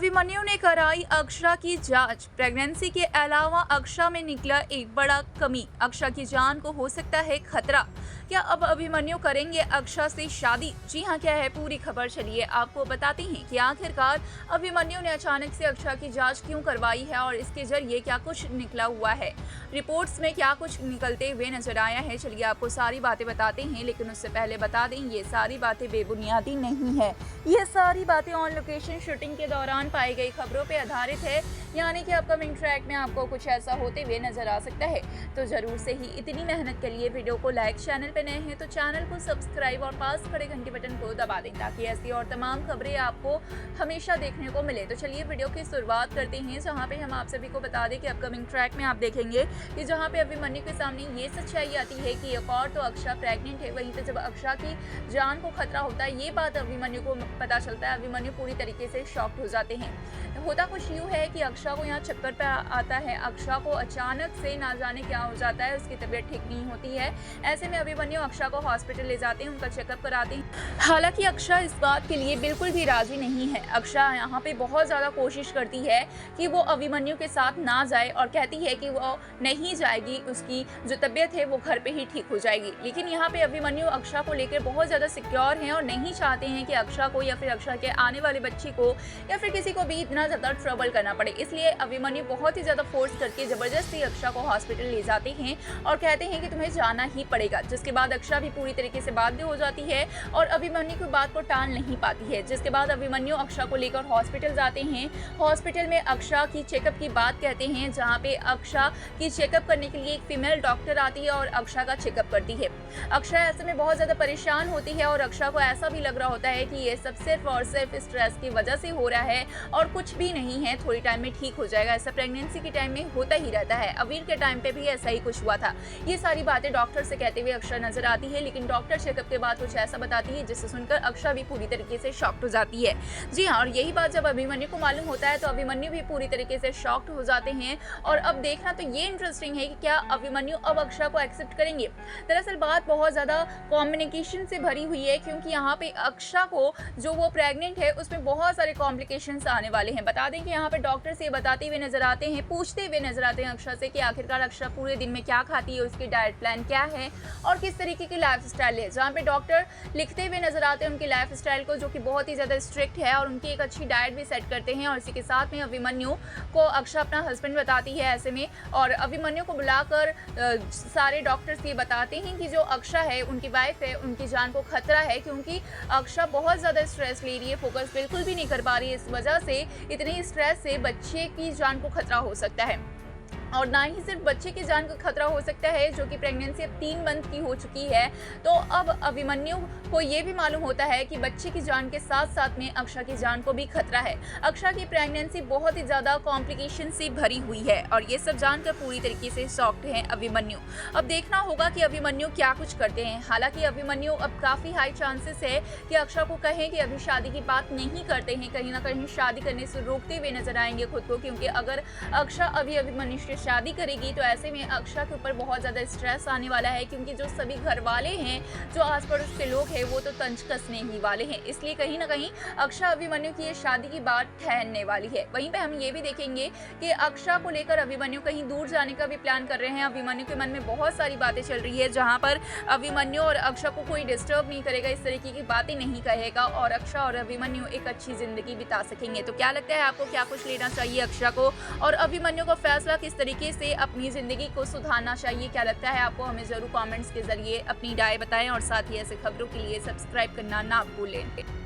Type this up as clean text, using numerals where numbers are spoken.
अभिमन्यु ने कराई अक्षरा की जांच। प्रेगनेंसी के अलावा अक्षरा में निकला एक बड़ा कमी। अक्षरा की जान को हो सकता है खतरा। क्या अब अभिमन्यु करेंगे अक्षरा से शादी? जी हां, क्या है पूरी खबर, चलिए आपको बताते हैं कि आखिरकार अभिमन्यु ने अचानक से अक्षरा की जांच क्यों करवाई है और इसके जरिए क्या कुछ निकला हुआ है, रिपोर्ट्स में क्या कुछ निकलते हुए नजर आया है। चलिए आपको सारी बातें बताते हैं, लेकिन उससे पहले बता दें ये सारी बातें बेबुनियादी नहीं है। ये सारी बातें ऑन लोकेशन शूटिंग के दौरान पाई गई खबरों पर आधारित है, यानी कि अपकमिंग ट्रैक में आपको कुछ ऐसा होते हुए नजर आ सकता है। तो जरूर से ही इतनी मेहनत के लिए वीडियो को लाइक, चैनल पे नए हैं तो चैनल को सब्सक्राइब और पास खड़े घंटी बटन को दबा दें ताकि ऐसी और तमाम खबरें आपको हमेशा देखने को मिले। तो चलिए वीडियो की शुरुआत करते हैं, जहां पे हम आप सभी को बता दें कि अपकमिंग ट्रैक में आप देखेंगे कि जहां पे अभिमन्यु के सामने ये सच्चाई आती है कि एक और तो अक्षरा प्रेग्नेंट है, वहीं पे जब अक्षरा की जान को खतरा होता है ये बात अभिमन्यु को पता चलता है, अभिमन्यु पूरी तरीके से शॉक्ड हो जाते हैं। होता कुछ यूँ है कि अक्षरा को यहाँ चक्कर पे आता है। अक्षरा को अचानक से ना जाने क्या हो जाता है, उसकी तबीयत ठीक नहीं होती है। ऐसे में अभिमन्यु अक्षरा को हॉस्पिटल ले जाते हैं, उनका चेकअप कराते हैं। हालांकि अक्षरा इस बात के लिए बिल्कुल भी राजी नहीं है। अक्षरा यहाँ पे बहुत ज़्यादा कोशिश करती है कि वो अभिमन्यु के साथ ना जाए और कहती है कि वो नहीं जाएगी, उसकी जो तबीयत है वो घर पे ही ठीक हो जाएगी। लेकिन यहाँ पे अभिमन्यु अक्षरा को लेकर बहुत ज़्यादा सिक्योर हैं और नहीं चाहते हैं कि अक्षरा को या फिर अक्षरा के आने वाले बच्ची को या फिर किसी को भी इतना ज़्यादा ट्रबल करना पड़े। इसलिए अभिमन्यु बहुत ही ज़्यादा फोर्स करके ज़बरदस्ती अक्षरा को हॉस्पिटल ले जाते हैं और कहते हैं कि तुम्हें जाना ही पड़ेगा। जिसके बाद अक्षरा भी पूरी तरीके से बाध्य हो जाती है और अभिमन्यु की बात को टाल नहीं पाती है। जिसके बाद अभिमन्यु अक्षरा को लेकर हॉस्पिटल जाते हैं। हॉस्पिटल में अक्षरा की चेकअप की बात कहते हैं, जहाँ पे अक्षरा की चेकअप करने के लिए एक फीमेल डॉक्टर आती है और अक्षरा का चेकअप करती है। अक्षरा ऐसे में बहुत ज़्यादा परेशान होती है और अक्षरा को ऐसा भी लग रहा होता है कि ये सब सिर्फ और सिर्फ स्ट्रेस की वजह से हो रहा है और कुछ भी नहीं है, थोड़ी टाइम में ठीक हो जाएगा। ऐसा प्रेगनेंसी के टाइम में होता ही रहता है। अवीर के टाइम पे भी ऐसा ही कुछ हुआ था। ये सारी बातें डॉक्टर से कहते हुए अक्षरा नजर आती है, लेकिन डॉक्टर चेकअप के बाद कुछ ऐसा बताती है जिससे सुनकर अक्षरा भी पूरी तरीके से शॉक्ड हो जाती है। जी हाँ, और यही बात जब अभिमन्यु को मालूम होता है तो अभिमन्यु भी पूरी तरीके से शॉक्ड हो जाते हैं। और अब देखना तो ये इंटरेस्टिंग है कि क्या अभिमन्यु अब अक्षरा को एक्सेप्ट करेंगे। दरअसल बात बहुत ज़्यादा कॉम्बिनेशन से भरी हुई है, क्योंकि यहाँ पे अक्षरा को जो वो प्रेग्नेंट है उसमें बहुत सारे कॉम्प्लिकेशंस आने वाले हैं। बता दें कि यहाँ पे डॉक्टर से बताते हुए नजर आते हैं, पूछते हुए नजर आते हैं अक्षरा से कि आखिरकार अक्षरा पूरे दिन में क्या खाती है, उसकी डाइट प्लान क्या है और किस तरीके की लाइफ स्टाइल है। जहाँ पे डॉक्टर लिखते हुए नजर आते हैं उनकी लाइफ स्टाइल को, जो कि बहुत ही ज़्यादा स्ट्रिक्ट है, और उनकी एक अच्छी डाइट भी सेट करते हैं। और इसी के साथ में अभिमन्यु को अक्षरा अपना हस्बैंड बताती है ऐसे में, और अभिमन्यु को बुलाकर सारे डॉक्टर्स ये बताते हैं कि जो अक्षरा है उनकी वाइफ है, उनकी जान को खतरा है, क्योंकि अक्षरा बहुत ज़्यादा स्ट्रेस ले रही है, फोकस बिल्कुल भी नहीं कर पा रही है। इस वजह से, इतनी स्ट्रेस से बच्चे की जान को खतरा हो सकता है। और ना ही सिर्फ बच्चे की जान को खतरा हो सकता है, जो कि प्रेगनेंसी अब 3 मंथ की हो चुकी है। तो अब अभिमन्यु को ये भी मालूम होता है कि बच्चे की जान के साथ साथ में अक्षरा की जान को भी खतरा है। अक्षरा की प्रेगनेंसी बहुत ही ज़्यादा कॉम्प्लिकेशन से भरी हुई है और ये सब जानकर पूरी तरीके से शॉक्ड हैं अभिमन्यु। अब देखना होगा कि अभिमन्यु क्या कुछ करते हैं। हालांकि अभिमन्यु अब काफ़ी हाई चांसेस है कि अक्षरा को कहें कि अभी शादी की बात नहीं करते हैं, कहीं ना कहीं शादी करने से रोकते हुए नजर आएंगे खुद को, क्योंकि अगर अक्षरा अभी अभिमन्यु से शादी करेगी तो ऐसे में अक्षरा के ऊपर बहुत ज़्यादा स्ट्रेस आने वाला है, क्योंकि जो सभी घर वाले हैं, जो आस पड़ोस के लोग हैं, वो तो तंज कसने ही वाले हैं। इसलिए कहीं ना कहीं अक्षरा अभिमन्यु की ये शादी की बात ठहरने वाली है। वहीं पे हम ये भी देखेंगे कि अक्षरा को लेकर अभिमन्यु कहीं दूर जाने का भी प्लान कर रहे हैं। अभिमन्यु के मन में बहुत सारी बातें चल रही है, जहाँ पर अभिमन्यु और अक्षरा को कोई डिस्टर्ब नहीं करेगा, इस तरीके की बातें नहीं कहेगा और अक्षरा और अभिमन्यु एक अच्छी जिंदगी बिता सकेंगे। तो क्या लगता है आपको, क्या कुछ लेना चाहिए अक्षरा को और अभिमन्यु का फैसला किस तरीके से अपनी ज़िंदगी को सुधारना चाहिए? क्या लगता है आपको? हमें ज़रूर कमेंट्स के ज़रिए अपनी राय बताएं और साथ ही ऐसे खबरों के लिए सब्सक्राइब करना ना भूलें।